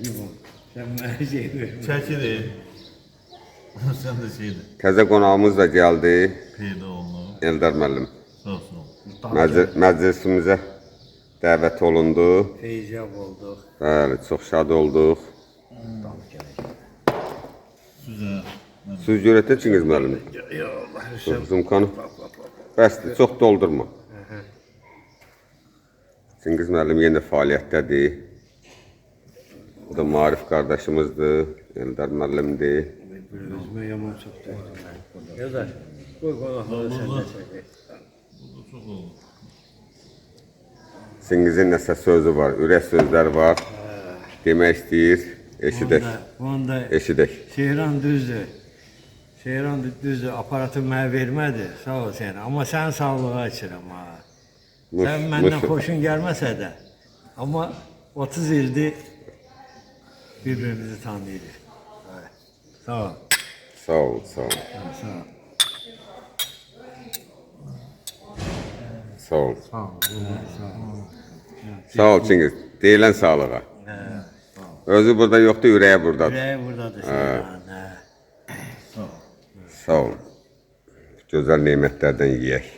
Limon. Sen bana şey ver. Çəkilir. Sən də şeydir. Təzə qonağımız da gəldi. Peyda olunur. Eldar müəllim. Sağ olsun. Məclisimizə dəvət olundu. Feyziyab olduq. Bəli, çox şad olduq. Sizə. Siz görətəcəksiniz müəllim. Yox, Zumkanı. Bəsdir, çox doldurma. Çingiz müəllim yenə fəaliyyətdədir. Bu da Marif qardaşımızdır. Eldar müəllimdir. özümə yaman çox döydüm mən. Yazar, qoy qonaqları sən də çəkək. Bu çox olur. Çingizin nəsə sözü var, ürək sözləri var. Demək istəyir, eşidək. Onda Eşidək. Seyran düzdür. Seyran düzdür, aparatı mənə vermədi, sağ ol sənə. Amma sən sağlığa içirəm ha. Sən məndən xoşun gəlməsə də, amma 30 ildir bir-birimizi tanıyırıq. Sağ ol. Sağ ol, sağ ol. Sağ ol. Sağ ol. Sağ ol. Sağ ol Çingiz. Deyilən sağlığa. Özü burada yoxdur, ürəyi buradadır. Ürəyi buradadır Seyran. Sağ ol. Gözəl nemətlərdən yeyək.